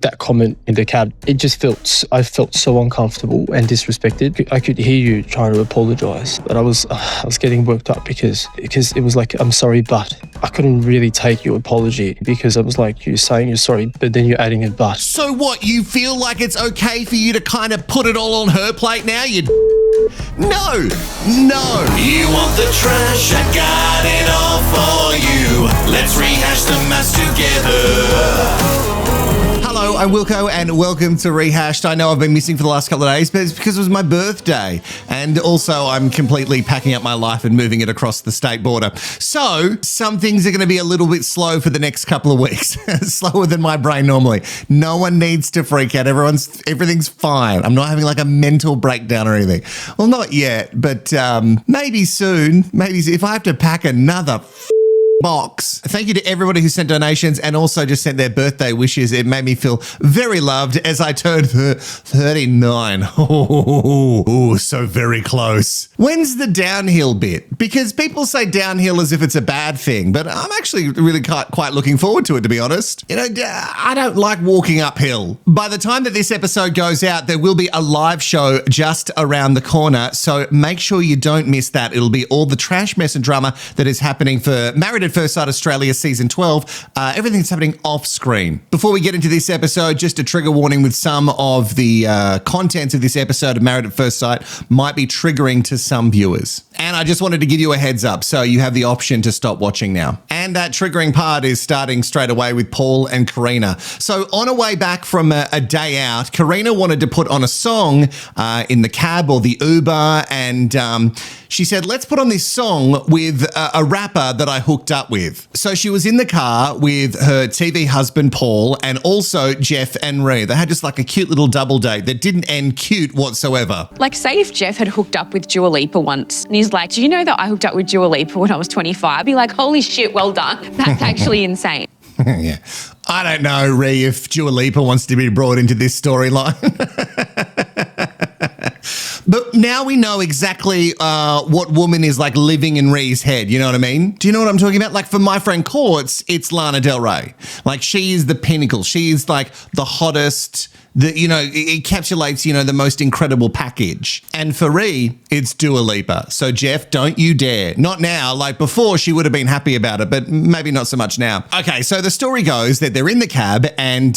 that comment in the cab, I felt so uncomfortable and disrespected. I could hear you trying to apologize, but I was getting worked up because it was like, I'm sorry, but I couldn't really take your apology because I was like, you're saying you're sorry, but then you're adding a but. So what, you feel like it's okay for you to kind of put it all on her plate now? No. You want the trash, I got it all for you. Let's rehash the mess together. Hello, I'm Wilko and welcome to Rehashed. I know I've been missing for the last couple of days, but it's because it was my birthday. And also I'm completely packing up my life and moving it across the state border. So some things are going to be a little bit slow for the next couple of weeks. Slower than my brain normally. No one needs to freak out. Everything's fine. I'm not having like a mental breakdown or anything. Well, not yet, but maybe soon. Maybe if I have to pack another box. Thank you to everybody who sent donations and also just sent their birthday wishes. It made me feel very loved as I turned 39. Oh, so very close. When's the downhill bit? Because people say downhill as if it's a bad thing, but I'm actually really quite looking forward to it, to be honest. You know, I don't like walking uphill. By the time that this episode goes out, there will be a live show just around the corner, so make sure you don't miss that. It'll be all the trash, mess and drama that is happening for Married at First Sight Australia Season 12. Everything's happening off screen. Before we get into this episode, just a trigger warning with some of the contents of this episode of Married at First Sight might be triggering to some viewers. And I just wanted to give you a heads up so you have the option to stop watching now. And that triggering part is starting straight away with Paul and CARINA. So on her way back from a day out, CARINA wanted to put on a song in the cab or the Uber, and she said, let's put on this song with a rapper that I hooked up with. So she was in the car with her TV husband, Paul, and also Jeff and Ree. They had just like a cute little double date that didn't end cute whatsoever. Like, say if Jeff had hooked up with Dua Lipa once and he's like, do you know that I hooked up with Dua Lipa when I was 25? I'd be like, holy shit, well done. That's actually insane. Yeah. I don't know, Ree, if Dua Lipa wants to be brought into this storyline. But now we know exactly what woman is like living in Ree's head. You know what I mean? Do you know what I'm talking about? Like for my friend Courts, it's Lana Del Rey. Like she is the pinnacle. She is like the hottest. It encapsulates, the most incredible package. And for Ree, it's Dua Lipa. So Jeff, don't you dare. Not now. Like before, she would have been happy about it, but maybe not so much now. Okay, so the story goes that they're in the cab and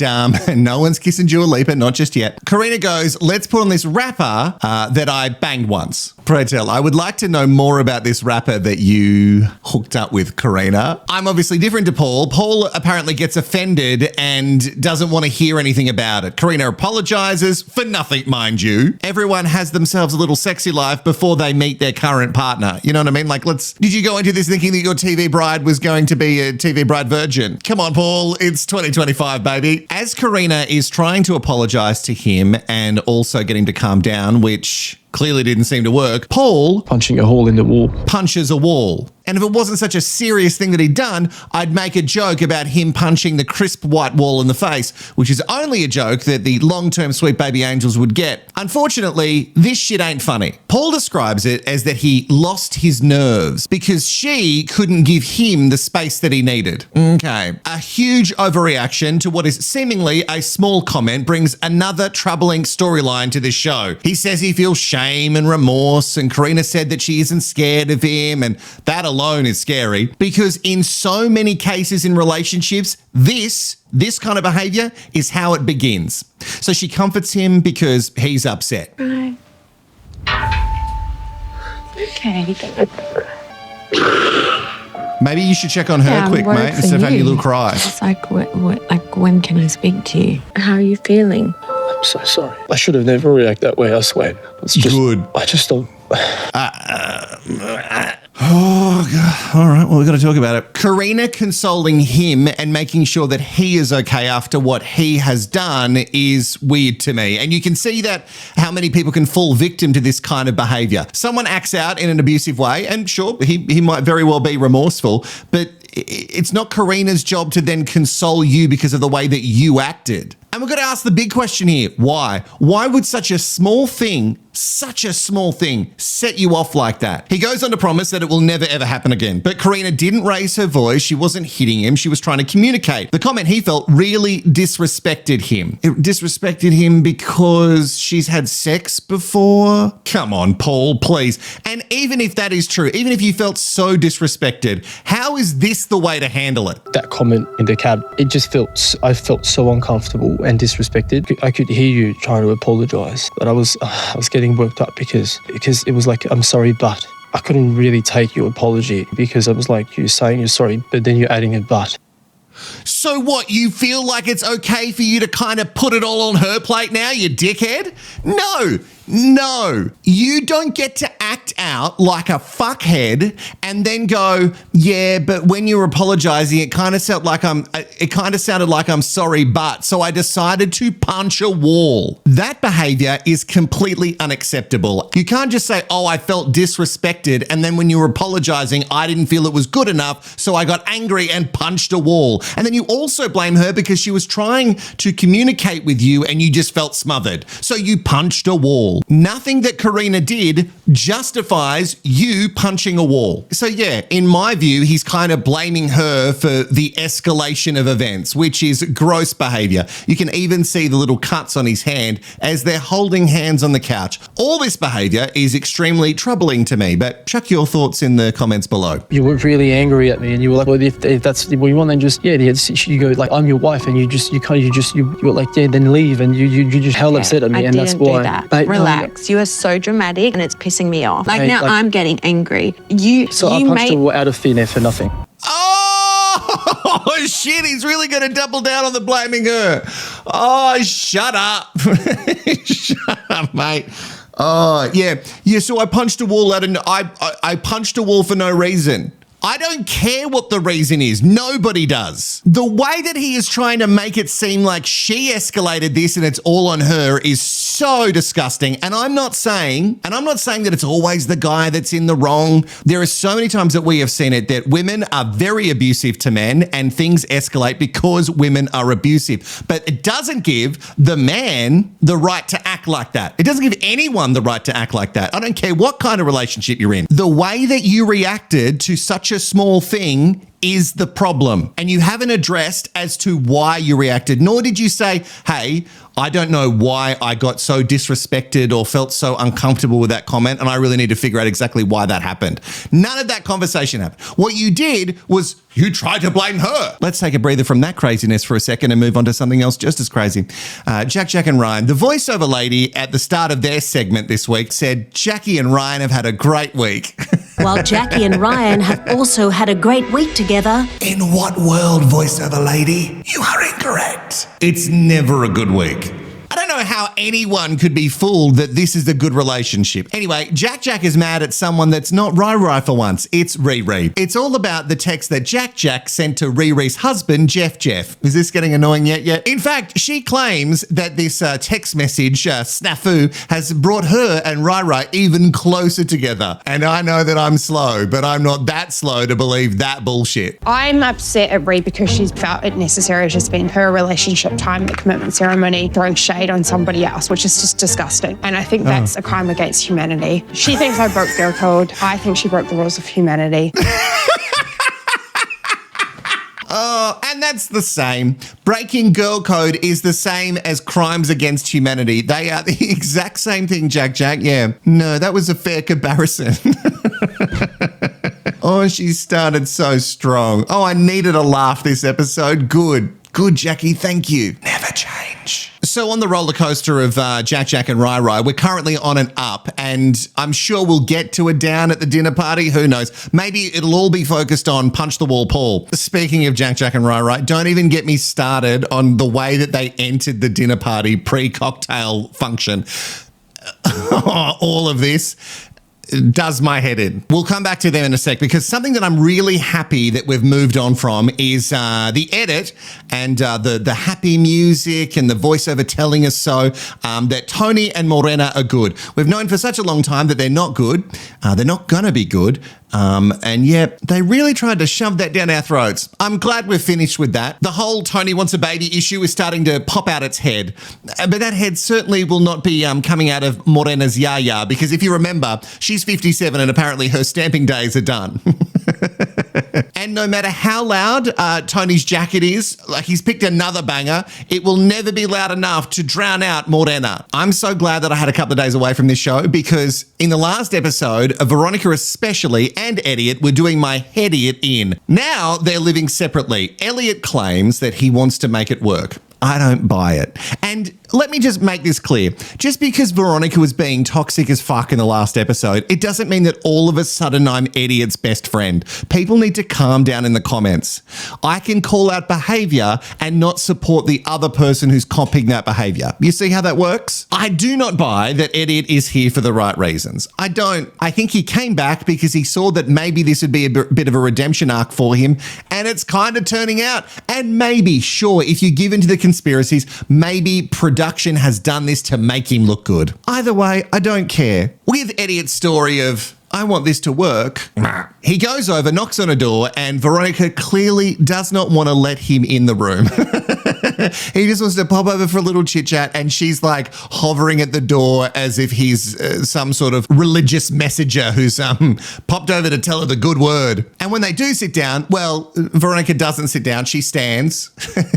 no one's kissing Dua Lipa, not just yet. CARINA goes, let's put on this rapper that I banged once. Pray tell, I would like to know more about this rapper that you hooked up with, CARINA. I'm obviously different to Paul. Paul apparently gets offended and doesn't want to hear anything about it. CARINA apologizes for nothing, mind you. Everyone has themselves a little sexy life before they meet their current partner. You know what I mean? Like, did you go into this thinking that your TV bride was going to be a TV bride virgin? Come on, Paul, it's 2025, baby. As CARINA is trying to apologize to him and also get him to calm down, which clearly didn't seem to work, Paul punching a hole in the wall. Punches a wall. And if it wasn't such a serious thing that he'd done, I'd make a joke about him punching the crisp white wall in the face, which is only a joke that the long-term sweet baby angels would get. Unfortunately, this shit ain't funny. Paul describes it as that he lost his nerves because she couldn't give him the space that he needed. Okay. A huge overreaction to what is seemingly a small comment brings another troubling storyline to this show. He says he feels shame and remorse, and CARINA said that she isn't scared of him, and that alone is scary because in so many cases in relationships, this kind of behavior is how it begins. So she comforts him because he's upset. Okay. Maybe you should check on her quick, mate, instead of having a little cry. It's like, when can he speak to you? How are you feeling? I'm so sorry. I should have never reacted that way, I swear. It's just good. I just don't. Oh, God. All right, well, we've got to talk about it. CARINA consoling him and making sure that he is okay after what he has done is weird to me. And you can see that how many people can fall victim to this kind of behavior. Someone acts out in an abusive way, and sure, he might very well be remorseful, but it's not CARINA's job to then console you because of the way that you acted. And we've got to ask the big question here. Why? Why would such a small thing such a small thing set you off like that? He goes on to promise that it will never ever happen again. But Carina didn't raise her voice. She wasn't hitting him. She was trying to communicate. The comment he felt really disrespected him. It disrespected him because she's had sex before? Come on, Paul, please. And even if that is true, even if you felt so disrespected, how is this the way to handle it? That comment in the cab, I felt so uncomfortable and disrespected. I could hear you trying to apologize, but I was getting worked up because it was like, I'm sorry, but I couldn't really take your apology because I was like, you're saying you're sorry, but then you're adding a but. So what, you feel like it's okay for you to kind of put it all on her plate now, you dickhead? No, you don't get to act out like a fuckhead and then go, yeah, but when you were apologizing, it kind of sounded like I'm sorry, but, so I decided to punch a wall. That behavior is completely unacceptable. You can't just say, oh, I felt disrespected, and then when you were apologizing, I didn't feel it was good enough, so I got angry and punched a wall. And then you also blame her because she was trying to communicate with you and you just felt smothered. So you punched a wall. Nothing that Carina did justifies you punching a wall. So yeah, in my view, he's kind of blaming her for the escalation of events, which is gross behavior. You can even see the little cuts on his hand as they're holding hands on the couch. All this behavior is extremely troubling to me, but chuck your thoughts in the comments below. You were really angry at me and you were like, well, if that's what you want, then just, you go like, I'm your wife, and you were like, yeah, then leave, and you just hell upset at me, and that's why. That. Relax. You are so dramatic and it's pissing me off. I'm getting angry. I punched her out of thin air for nothing. Oh, shit, he's really going to double down on the blaming her. Oh, shut up. Shut up, mate. Oh, yeah, so I punched a wall out and I punched a wall for no reason. I don't care what the reason is. Nobody does. The way that he is trying to make it seem like she escalated this and it's all on her is so disgusting. And I'm not saying that it's always the guy that's in the wrong. There are so many times that we have seen it that women are very abusive to men and things escalate because women are abusive. But it doesn't give the man the right to act like that. It doesn't give anyone the right to act like that. I don't care what kind of relationship you're in. The way that you reacted to such a small thing is the problem. And you haven't addressed as to why you reacted, nor did you say, hey, I don't know why I got so disrespected or felt so uncomfortable with that comment, and I really need to figure out exactly why that happened. None of that conversation happened. What you did was you tried to blame her. Let's take a breather from that craziness for a second and move on to something else just as crazy. Jack and Ryan, the voiceover lady at the start of their segment this week said Jackie and Ryan have had a great week. While Jackie and Ryan have also had a great week together. In what world, voiceover lady? You are incorrect. It's never a good week. I don't know how anyone could be fooled that this is a good relationship. Anyway, Jack is mad at someone that's not Rai for once. It's Riri. It's all about the text that Jack sent to Riri's husband, Jeff. Is this getting annoying yet? In fact, she claims that this text message snafu has brought her and Rai even closer together. And I know that I'm slow, but I'm not that slow to believe that bullshit. I'm upset at Ree because she's felt it necessary to spend her relationship time, the commitment ceremony, throwing shade on somebody else, which is just disgusting. And I think that's a crime against humanity. She thinks I broke girl code. I think she broke the rules of humanity. Oh, and that's the same. Breaking girl code is the same as crimes against humanity. They are the exact same thing, Jack. Yeah. No, that was a fair comparison. Oh, she started so strong. Oh, I needed a laugh this episode. Good, Jackie. Thank you. Never change. So on the roller coaster of Jack and Rai, we're currently on an up, and I'm sure we'll get to a down at the dinner party. Who knows? Maybe it'll all be focused on Punch the Wall Paul. Speaking of Jack and Rai, don't even get me started on the way that they entered the dinner party pre-cocktail function. All of this does my head in. We'll come back to them in a sec, because something that I'm really happy that we've moved on from is the edit and the happy music and the voiceover telling us so that Tony and Morena are good. We've known for such a long time that they're not good. They're not gonna be good. And yep, they really tried to shove that down our throats. I'm glad we're finished with that. The whole Tony wants a baby issue is starting to pop out its head. But that head certainly will not be coming out of Morena's yaya, because if you remember, she's 57 and apparently her stamping days are done. And no matter how loud Tony's jacket is, like he's picked another banger, it will never be loud enough to drown out Morena. I'm so glad that I had a couple of days away from this show, because in the last episode, Veronica especially and Elliot were doing my headiot in. Now they're living separately. Elliot claims that he wants to make it work. I don't buy it. And let me just make this clear. Just because Veronica was being toxic as fuck in the last episode, it doesn't mean that all of a sudden I'm Elliot's best friend. People need to calm down in the comments. I can call out behaviour and not support the other person who's copying that behaviour. You see how that works? I do not buy that Elliot is here for the right reasons. I don't. I think he came back because he saw that maybe this would be a bit of a redemption arc for him, and it's kind of turning out. And maybe, sure, if you give into the conspiracies, maybe production has done this to make him look good. Either way, I don't care. With Elliot's story of, I want this to work, he goes over, knocks on a door, and Veronica clearly does not want to let him in the room. He just wants to pop over for a little chit chat, and she's like hovering at the door as if he's some sort of religious messenger who's popped over to tell her the good word. And when they do sit down, well, Veronica doesn't sit down. She stands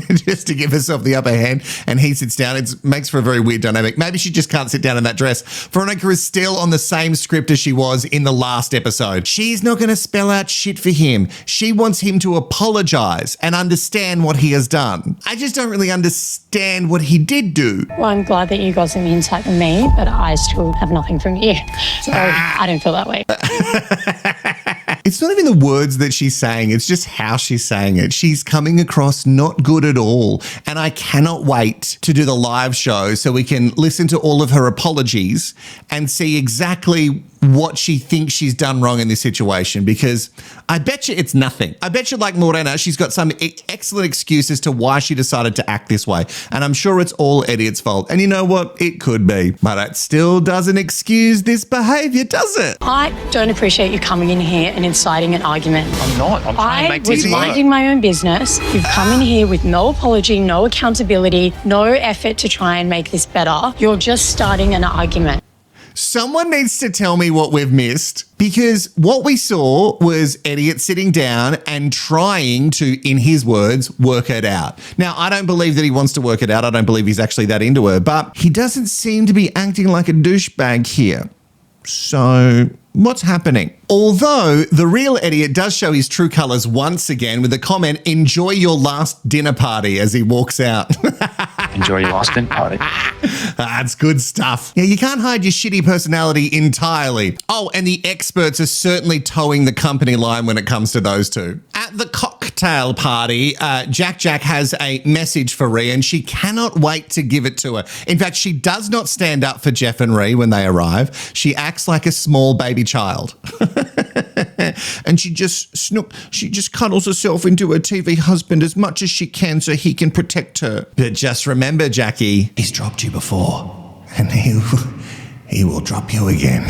just to give herself the upper hand, and he sits down. It makes for a very weird dynamic. Maybe she just can't sit down in that dress. Veronica is still on the same script as she was in the last episode. She's not going to spell out shit for him. She wants him to apologize and understand what he has done. I just don't really understand what he did do. Well, I'm glad that you got some insight from me, but I still have nothing from you. So I don't feel that way. It's not even the words that she's saying, it's just how she's saying it. She's coming across not good at all. And I cannot wait to do the live show so we can listen to all of her apologies and see exactly what she thinks she's done wrong in this situation, because I bet you it's nothing. I bet you, like Morena, she's got some excellent excuse as to why she decided to act this way. And I'm sure it's all Elliot's fault. And you know what? It could be. But it still doesn't excuse this behavior, does it? I don't appreciate you coming in here and inciting an argument. I'm not. I'm trying to make I was minding my own business. You've come in here with no apology, no accountability, no effort to try and make this better. You're just starting an argument. Someone needs to tell me what we've missed, because what we saw was Elliot sitting down and trying to, in his words, work it out. Now, I don't believe that he wants to work it out. I don't believe he's actually that into her, but he doesn't seem to be acting like a douchebag here. So what's happening? Although the real Elliot does show his true colours once again with the comment, "Enjoy your last dinner party," as he walks out. Enjoy your last dinner party. That's good stuff. Yeah, you can't hide your shitty personality entirely. Oh, and the experts are certainly towing the company line when it comes to those two. At the cocktail party, Jack has a message for Rhea, and she cannot wait to give it to her. In fact, she does not stand up for Jeff and Rhea when they arrive. She acts like a small baby child. And she just cuddles herself into her TV husband as much as she can so he can protect her. But just remember, Jackie, he's dropped you before, and he will drop you again.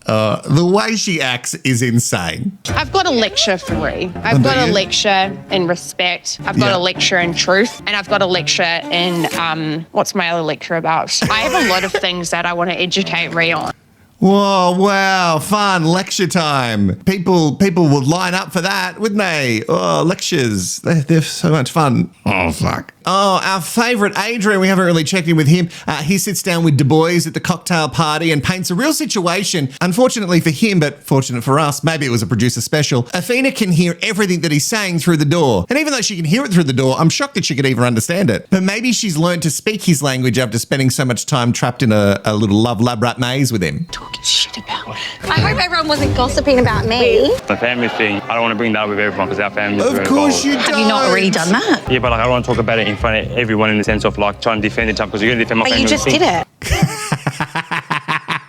The way she acts is insane. I've got a lecture for Ree. I've got a lecture in respect. I've got a lecture in truth. And I've got a lecture in, what's my other lecture about? I have a lot of things that I want to educate Ree on. Whoa, wow, fun, lecture time. People would line up for that, wouldn't they? Oh, lectures, they're so much fun. Oh, fuck. Oh, our favourite Adrian, we haven't really checked in with him. He sits down with Du Bois at the cocktail party and paints a real situation. Unfortunately for him, but fortunate for us, maybe it was a producer special, AWHINA can hear everything that he's saying through the door. And even though she can hear it through the door, I'm shocked that she could even understand it. But maybe she's learned to speak his language after spending so much time trapped in a little love lab rat maze with him. Talking shit about me. I hope everyone wasn't gossiping about me. The family thing, I don't want to bring that up with everyone because our family is Of course you don't. Have you not already done that? Yeah, but like I don't want to talk about it in front of everyone in the sense of like trying to defend each other because you're going to defend my family. But you just did it.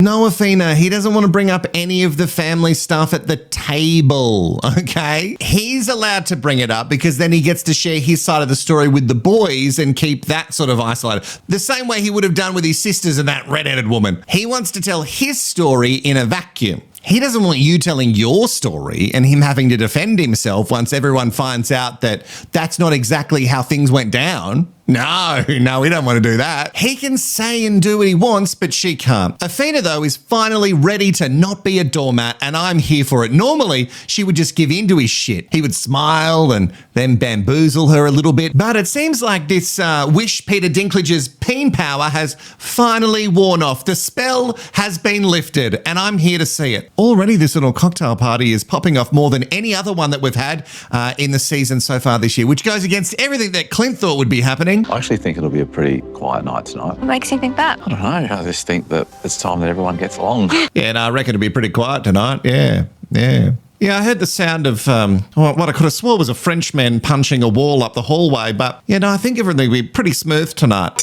No, AWHINA, he doesn't want to bring up any of the family stuff at the table, okay? He's allowed to bring it up because then he gets to share his side of the story with the boys and keep that sort of isolated. The same way he would have done with his sisters and that redheaded woman. He wants to tell his story in a vacuum. He doesn't want you telling your story and him having to defend himself once everyone finds out that that's not exactly how things went down. No, we don't want to do that. He can say and do what he wants, but she can't. AWHINA, though, is finally ready to not be a doormat, and I'm here for it. Normally, she would just give in to his shit. He would smile and then bamboozle her a little bit, but it seems like this Wish Peter Dinklage's peen power has finally worn off. The spell has been lifted, and I'm here to see it. Already, this little cocktail party is popping off more than any other one that we've had in the season so far this year, which goes against everything that Clint thought would be happening. I actually think it'll be a pretty quiet night tonight. What makes you think that? I don't know. I just think that it's time that everyone gets along. Yeah, and I reckon it'll be pretty quiet tonight. Yeah. Yeah, I heard the sound of what I could have swore was a Frenchman punching a wall up the hallway, but, I think everything will be pretty smooth tonight.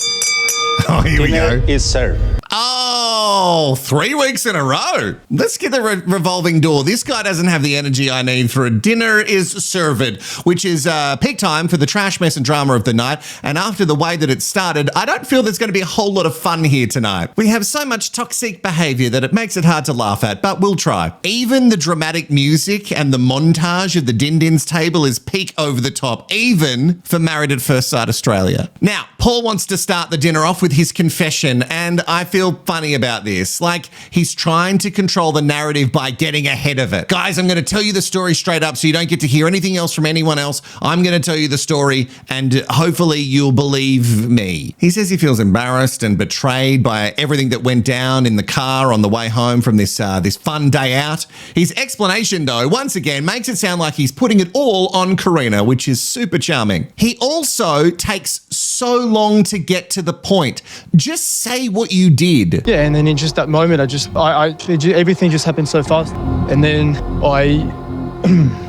Oh, here we go. Is served. Oh, 3 weeks in a row. Let's get the revolving door. This guy doesn't have the energy I need for a dinner is served, which is peak time for the trash, mess and drama of the night. And after the way that it started, I don't feel there's going to be a whole lot of fun here tonight. We have so much toxic behavior that it makes it hard to laugh at, but we'll try. Even the dramatic music and the montage of the Din-Din's table is peak over the top, even for Married at First Sight Australia. Now, Paul wants to start the dinner off with his confession, and I feel funny about this. Like, he's trying to control the narrative by getting ahead of it. Guys, I'm going to tell you the story straight up so you don't get to hear anything else from anyone else. I'm going to tell you the story and hopefully you'll believe me. He says he feels embarrassed and betrayed by everything that went down in the car on the way home from this fun day out. His explanation, though, once again makes it sound like he's putting it all on CARINA, which is super charming. He also takes so long to get to the point. Just say what you did. Yeah, and then in just that moment, everything just happened so fast. And then I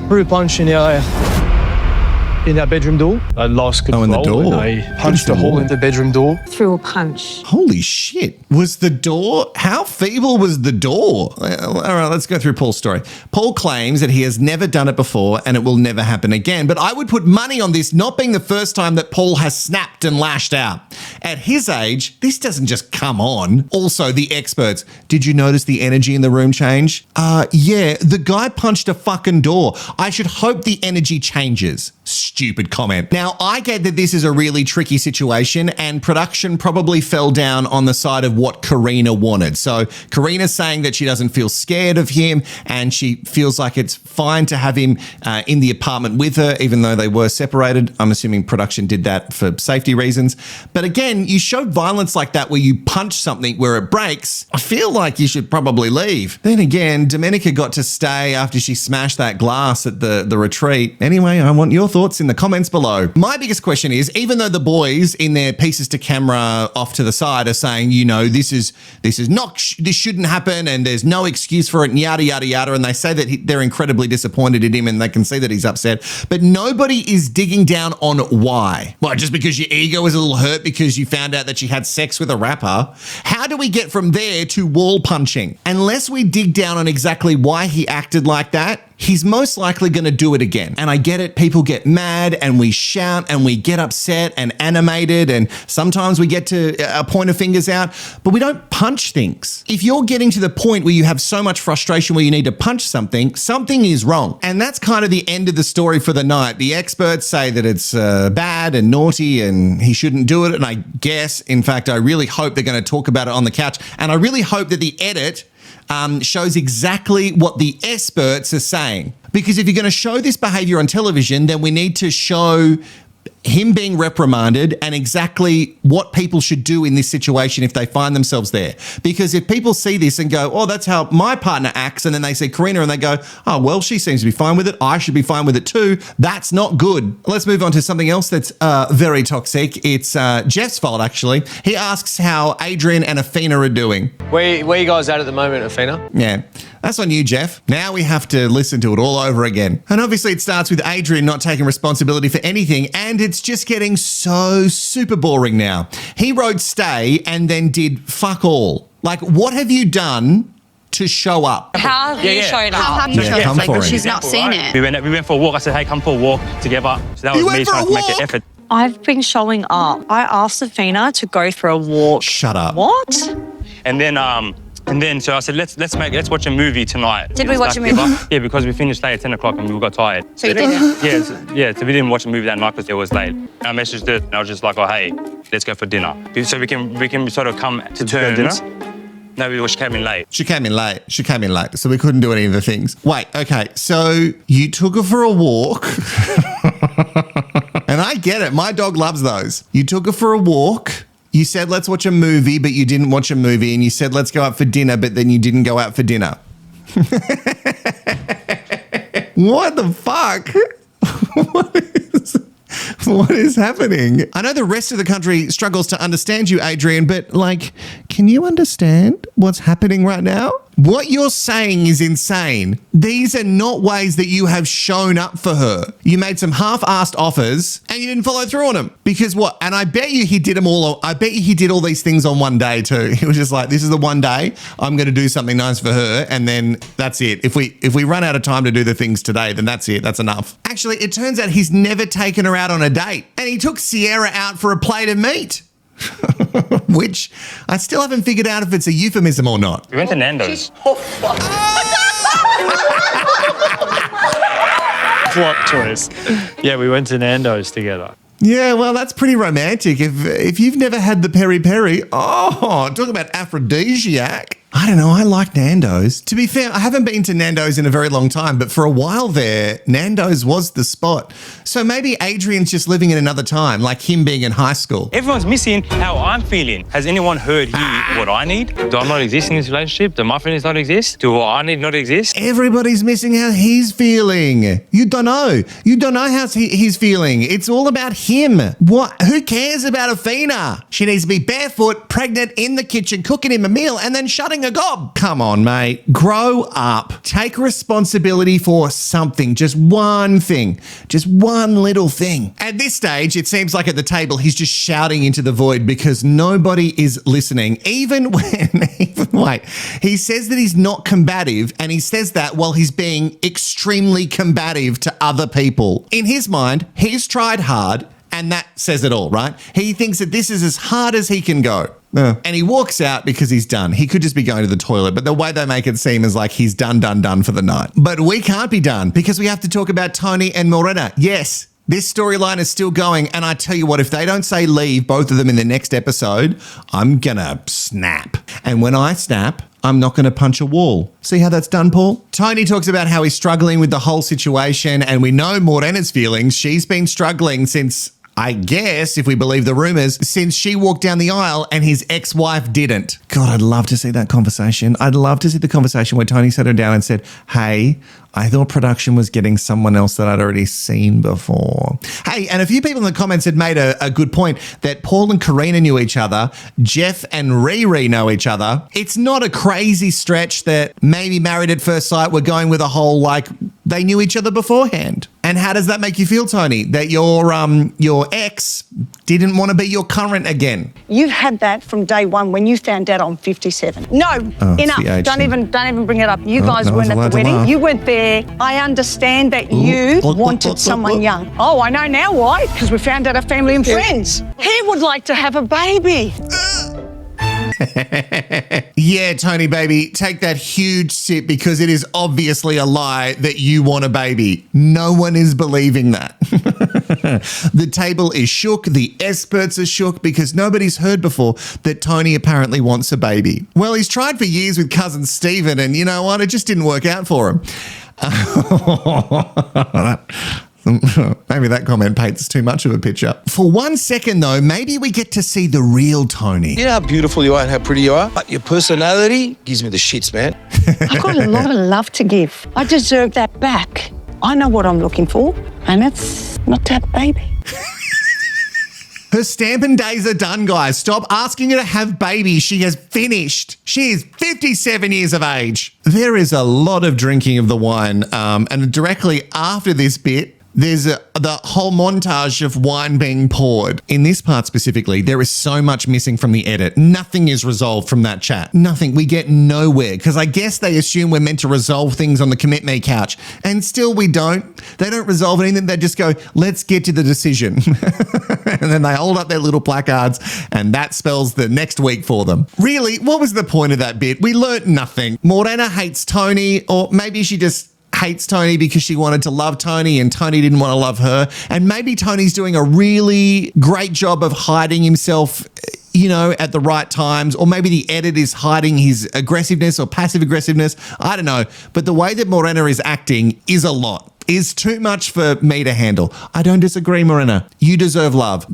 threw a punch in our bedroom door. I lost control. Oh, in the door. And I punched a hole in the bedroom door. Through a punch. Holy shit. Was the door, how feeble was the door? All right, let's go through Paul's story. Paul claims that he has never done it before and it will never happen again. But I would put money on this not being the first time that Paul has snapped and lashed out. At his age, this doesn't just come on. Also, the experts. Did you notice the energy in the room change? Yeah, the guy punched a fucking door. I should hope the energy changes. Stupid comment. Now, I get that this is a really tricky situation and production probably fell down on the side of what CARINA wanted. So CARINA's saying that she doesn't feel scared of him and she feels like it's fine to have him in the apartment with her, even though they were separated. I'm assuming production did that for safety reasons. But again, you show violence like that where you punch something where it breaks, I feel like you should probably leave. Then again, Domenica got to stay after she smashed that glass at the retreat. Anyway, I want your thoughts in the comments below. My biggest question is, even though the boys in their pieces to camera off to the side are saying, this shouldn't happen and there's no excuse for it and yada, yada, yada. And they say that they're incredibly disappointed in him and they can see that he's upset, but nobody is digging down on why. Well, just because your ego is a little hurt because you found out that she had sex with a rapper. How do we get from there to wall punching? Unless we dig down on exactly why he acted like that, he's most likely going to do it again. And I get it. People get mad and we shout and we get upset and animated. And sometimes we get to a point of fingers out, but we don't punch things. If you're getting to the point where you have so much frustration where you need to punch something, something is wrong. And that's kind of the end of the story for the night. The experts say that it's bad and naughty and he shouldn't do it. And I guess, in fact, I really hope they're going to talk about it on the couch. And I really hope that the edit shows exactly what the experts are saying. Because if you're going to show this behavior on television, then we need to show him being reprimanded and exactly what people should do in this situation if they find themselves there. Because if people see this and go, oh, that's how my partner acts, and then they see CARINA and they go, oh, well, she seems to be fine with it, I should be fine with it too, that's not good. Let's move on to something else that's very toxic. It's Jeff's fault, actually. He asks how Adrian and AWHINA are doing. Where you guys at the moment, AWHINA? Yeah. That's on you, Jeff. Now we have to listen to it all over again. And obviously it starts with Adrian not taking responsibility for anything, and it's just getting so super boring now. He wrote stay and then did fuck all. Like, what have you done to show up? How have you shown up? How have you shown up? Like, she's not seen it. We went for a walk. I said, hey, come for a walk together. So that was me trying to make the effort. I've been showing up. I asked AWHINA to go for a walk. Shut up. What? And then And then so I said, let's watch a movie tonight. Did we watch a movie? Yeah, because we finished late at 10 o'clock and we got tired. So you didn't? Yeah, so we didn't watch a movie that night because it was late. I messaged her and I was just like, oh, hey, let's go for dinner. So we can sort of come to terms. No, she came in late. She came in late, so we couldn't do any of the things. Wait, okay, so you took her for a walk. And I get it, my dog loves those. You took her for a walk. You said, let's watch a movie, but you didn't watch a movie. And you said, let's go out for dinner, but then you didn't go out for dinner. What the fuck? What is happening? I know the rest of the country struggles to understand you, Adrian, but like, can you understand what's happening right now? What you're saying is insane. These are not ways that you have shown up for her. You made some half-assed offers and you didn't follow through on them. Because what? And I bet you he did them all. I bet you he did all these things on one day too. He was just like, this is the one day I'm going to do something nice for her. And then that's it. If we run out of time to do the things today, then that's it. That's enough. Actually, it turns out he's never taken her out on a date. And he took Sierra out for a plate of meat. Which I still haven't figured out if it's a euphemism or not. We went to Nando's. Plot twist. Yeah, we went to Nando's together. Yeah, well, that's pretty romantic. If you've never had the peri-peri, talk about aphrodisiac. I don't know, I like Nando's. To be fair, I haven't been to Nando's in a very long time, but for a while there, Nando's was the spot. So maybe Adrian's just living in another time, like him being in high school. Everyone's missing how I'm feeling. Has anyone heard what I need? Do I not exist in this relationship? Do my feelings not exist? Do what I need not exist? Everybody's missing how he's feeling. You don't know. You don't know how he's feeling. It's all about him. What? Who cares about AWHINA? She needs to be barefoot, pregnant, in the kitchen, cooking him a meal, and then shutting a gob. Come on, mate. Grow up. Take responsibility for something. Just one thing. Just one little thing. At this stage, it seems like at the table, he's just shouting into the void because nobody is listening. Wait, he says that he's not combative, and he says that while he's being extremely combative to other people. In his mind, he's tried hard, and that says it all, right? He thinks that this is as hard as he can go. And he walks out because he's done. He could just be going to the toilet, but the way they make it seem is like he's done for the night. But we can't be done because we have to talk about Tony and Morena. Yes, this storyline is still going, and I tell you what, if they don't say leave, both of them in the next episode, I'm gonna snap. And when I snap, I'm not going to punch a wall. See how that's done, Paul? Tony talks about how he's struggling with the whole situation, and we know Morena's feelings. She's been struggling since, I guess, if we believe the rumors, since she walked down the aisle and his ex-wife didn't. God, I'd love to see that conversation. I'd love to see the conversation where Tony sat her down and said, hey, I thought production was getting someone else that I'd already seen before. Hey, and a few people in the comments had made a good point that Paul and CARINA knew each other. Jeff and Riri know each other. It's not a crazy stretch that maybe Married at First Sight were going with a whole, like, they knew each other beforehand. And how does that make you feel, Tony? That your ex didn't want to be your current again? You've had that from day one when you found out I'm 57. No, enough. Don't even bring it up. You guys weren't at the wedding. You weren't there. I understand that you wanted someone young. Oh, I know now why. Because we found out our family and friends. He would like to have a baby. Yeah, Tony, baby, take that huge sip because it is obviously a lie that you want a baby. No one is believing that. The table is shook. The experts are shook because nobody's heard before that Tony apparently wants a baby. Well, he's tried for years with cousin Stephen, and you know what? It just didn't work out for him. Maybe that comment paints too much of a picture. For 1 second, though, maybe we get to see the real Tony. You know how beautiful you are and how pretty you are? But your personality gives me the shits, man. I've got a lot of love to give. I deserve that back. I know what I'm looking for, and it's not to have a baby. Her stamping days are done, guys. Stop asking her to have babies. She has finished. She is 57 years of age. There is a lot of drinking of the wine, and directly after this bit, there's the whole montage of wine being poured. In this part specifically, there is so much missing from the edit. Nothing is resolved from that chat. Nothing. We get nowhere because I guess they assume we're meant to resolve things on the Commit Me couch, and still we don't. They don't resolve anything. They just go, let's get to the decision. And then they hold up their little placards and that spells the next week for them. Really, what was the point of that bit? We learnt nothing. Morena hates Tony, or maybe she just hates Tony because she wanted to love Tony and Tony didn't want to love her. And maybe Tony's doing a really great job of hiding himself, you know, at the right times, or maybe the edit is hiding his aggressiveness or passive aggressiveness. I don't know. But the way that Morena is acting is a lot. Is too much for me to handle. I don't disagree, Morena. You deserve love.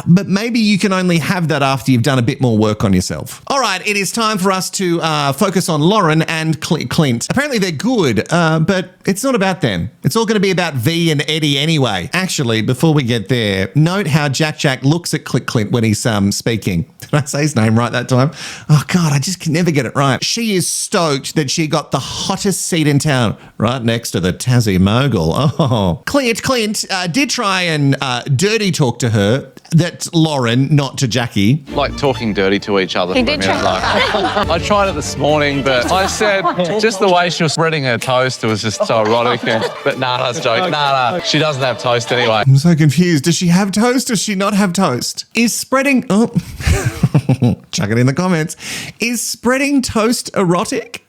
But maybe you can only have that after you've done a bit more work on yourself. All right, it is time for us to focus on Lauren and Clint. Apparently they're good, but it's not about them. It's all going to be about V and Eddie anyway. Actually, before we get there, note how Jack looks at Clint when he's speaking. Did I say his name right that time? Oh, God, I just can never get it right. She is stoked that she got the hottest seat in town, right next to the Tassie mogul. Oh, Clint did try and dirty talk to her. That's Lauren, not to Jackie. Like talking dirty to each other. He did try. I tried it this morning, but I said just the way she was spreading her toast, it was just so erotic. But nah, that's a joke. Nah, she doesn't have toast anyway. I'm so confused. Does she have toast? Does she not have toast? Is spreading... Oh, chuck it in the comments. Is spreading toast erotic?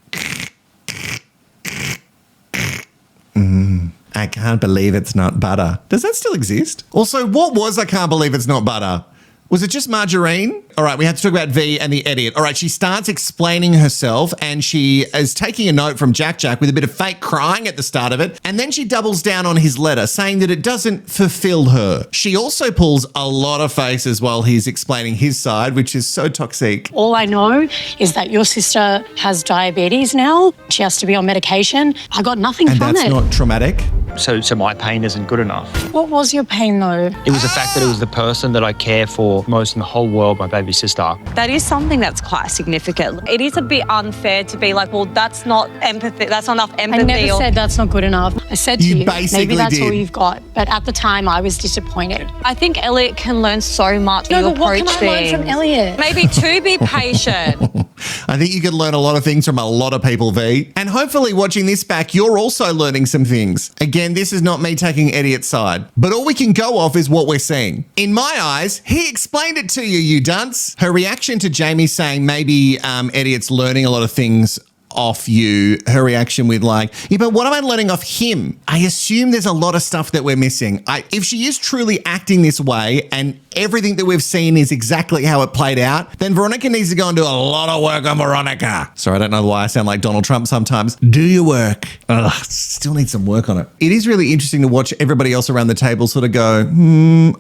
I can't believe it's not butter. Does that still exist? Also, what was I can't believe it's not butter? Was it just margarine? All right, we have to talk about V and the edit. All right, she starts explaining herself and she is taking a note from Jack with a bit of fake crying at the start of it. And then she doubles down on his letter, saying that it doesn't fulfill her. She also pulls a lot of faces while he's explaining his side, which is so toxic. All I know is that your sister has diabetes now. She has to be on medication. I got nothing from it. And that's not traumatic? So my pain isn't good enough. What was your pain though? It was the fact that it was the person that I care for most in the whole world, my baby sister. That is something that's quite significant. It is a bit unfair to be like, well, that's not empathy. That's not enough empathy. I never said that's not good enough. I said to you, maybe that's all did. you've got. But at the time, I was disappointed. I think Elliot can learn so much. No, you but what approach can I learn from things. Elliot? Maybe to be patient. I think you can learn a lot of things from a lot of people, V. And hopefully watching this back, you're also learning some things. Again, this is not me taking Elliot's side, but all we can go off is what we're seeing. In my eyes, he explained it to you, you dunce. Her reaction to Jamie saying maybe Elliot's learning a lot of things off you, her reaction with like, yeah, but what am I learning off him? I assume there's a lot of stuff that we're missing. If she is truly acting this way and everything that we've seen is exactly how it played out, then Veronica needs to go and do a lot of work on Veronica. Sorry, I don't know why I sound like Donald Trump sometimes. Do your work. Ugh, still need some work on it. It is really interesting to watch everybody else around the table sort of go,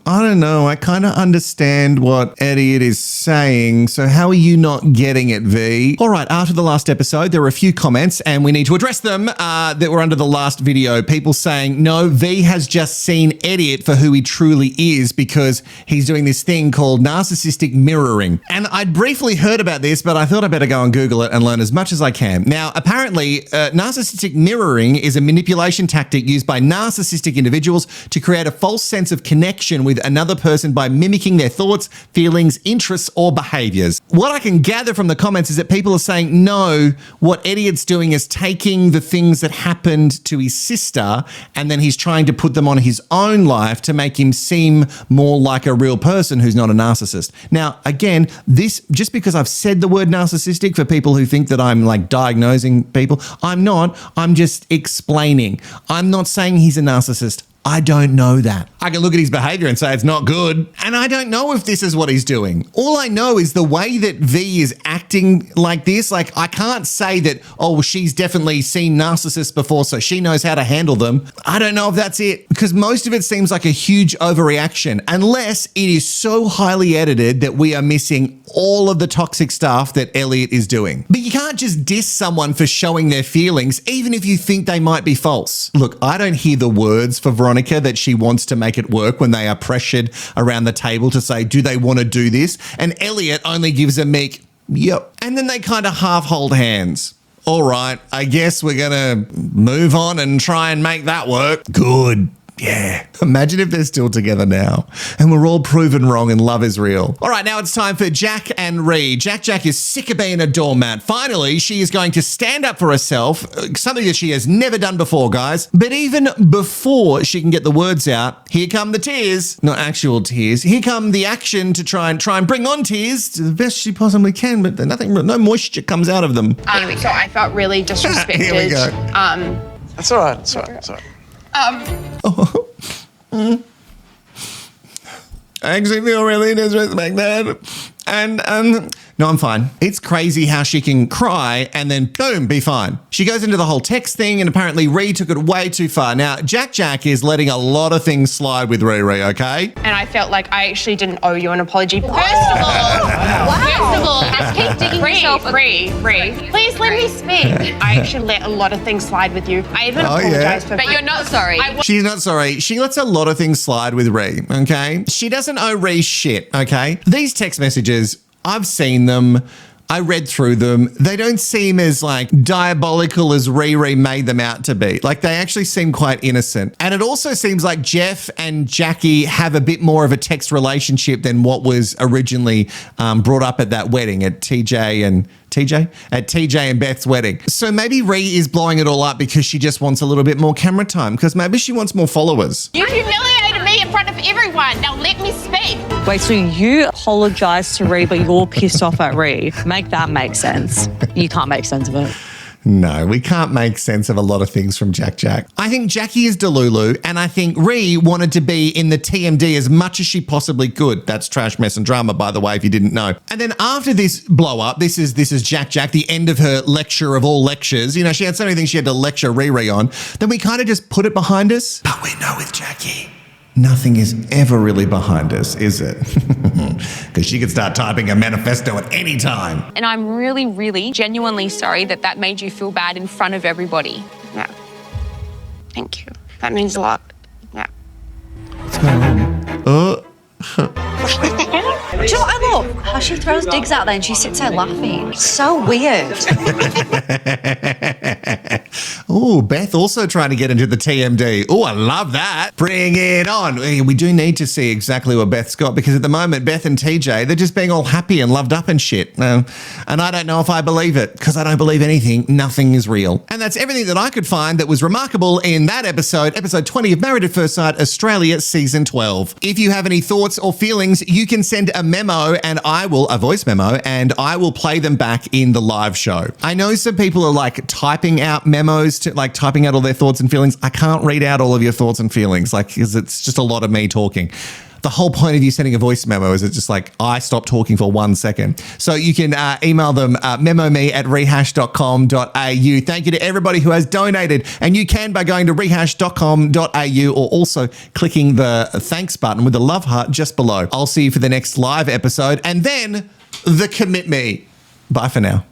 I don't know. I kind of understand what Elliot is saying. So how are you not getting it, V? All right, after the last episode, there were a few comments and we need to address them that were under the last video. People saying, no, V has just seen Elliot for who he truly is because he's doing this thing called narcissistic mirroring. And I'd briefly heard about this, but I thought I'd better go and Google it and learn as much as I can. Now, apparently, narcissistic mirroring is a manipulation tactic used by narcissistic individuals to create a false sense of connection with another person by mimicking their thoughts, feelings, interests, or behaviors. What I can gather from the comments is that people are saying, no, what Elliot's doing is taking the things that happened to his sister and then he's trying to put them on his own life to make him seem more like a real person who's not a narcissist. Now, again, this, just because I've said the word narcissistic for people who think that I'm like diagnosing people, I'm not. I'm just explaining. I'm not saying he's a narcissist. I don't know that. I can look at his behavior and say it's not good. And I don't know if this is what he's doing. All I know is the way that V is acting like this, like I can't say that, oh, well, she's definitely seen narcissists before, so she knows how to handle them. I don't know if that's it, because most of it seems like a huge overreaction, unless it is so highly edited that we are missing all of the toxic stuff that Elliot is doing. But you can't just diss someone for showing their feelings, even if you think they might be false. Look, I don't hear the words for Veronica that she wants to make it work when they are pressured around the table to say, do they want to do this? And Elliot only gives a meek, yep. And then they kind of half hold hands. All right, I guess we're going to move on and try and make that work. Good. Yeah. Imagine if they're still together now and we're all proven wrong and love is real. All right, now it's time for Jack and Ree. Jack is sick of being a doormat. Finally, she is going to stand up for herself, something that she has never done before, guys. But even before she can get the words out, here come the tears. Not actual tears. Here come the action to try and bring on tears to the best she possibly can, but no moisture comes out of them. So I felt really disrespected. Here we go. That's all right. It's all right. It's all right. I actually feel really disrespected. And no, I'm fine. It's crazy how she can cry and then boom, be fine. She goes into the whole text thing, and apparently Ree took it way too far. Now, Jack is letting a lot of things slide with Ree, okay? And I felt like I actually didn't owe you an apology. First of all, let's keep digging yourself. Ree, please let me speak. I actually let a lot of things slide with you. I even apologized for. But you're not sorry. She's not sorry. She lets a lot of things slide with Ree, okay? She doesn't owe Ree shit, okay? These text messages, I've seen them. I read through them. They don't seem as like diabolical as Ree made them out to be. Like they actually seem quite innocent. And it also seems like Jeff and Jackie have a bit more of a text relationship than what was originally brought up at that wedding at TEEJAY and Beth's wedding. So maybe Ree is blowing it all up because she just wants a little bit more camera time, because maybe she wants more followers. You humiliated me in front of everyone. Now let me speak. Wait, so you apologise to Ree, but you're pissed off at Ree. Make that make sense. You can't make sense of it. No, we can't make sense of a lot of things from Jack. I think Jackie is Delulu, and I think Ree wanted to be in the TMD as much as she possibly could. That's trash, mess, and drama, by the way, if you didn't know. And then after this blow up, this is Jack, the end of her lecture of all lectures. You know, she had so many things she had to lecture Ree on. Then we kind of just put it behind us. But we know with Jackie, nothing is ever really behind us, is it? Because she could start typing a manifesto at any time. And I'm really, really genuinely sorry that made you feel bad in front of everybody. Yeah. Thank you. That means a lot. Yeah. What's going on? Do you know what I love? How she throws digs out there and she sits there laughing. So weird. Oh, Beth also trying to get into the TMD. Oh, I love that. Bring it on. We do need to see exactly what Beth's got, because at the moment, Beth and TJ, they're just being all happy and loved up and shit. And I don't know if I believe it, because I don't believe anything. Nothing is real. And that's everything that I could find that was remarkable in that episode 20 of Married at First Sight, Australia, Season 12. If you have any thoughts or feelings, you can send a memo and a voice memo, and I will play them back in the live show. I know some people are like typing out memos, typing out all their thoughts and feelings. I can't read out all of your thoughts and feelings, because it's just a lot of me talking. The whole point of you sending a voice memo is it's just like I stop talking for 1 second. So you can email them, memo me@rehashed.com.au. Thank you to everybody who has donated, and you can by going to rehashed.com.au or also clicking the thanks button with the love heart just below. I'll see you for the next live episode, and then the commit me. Bye for now.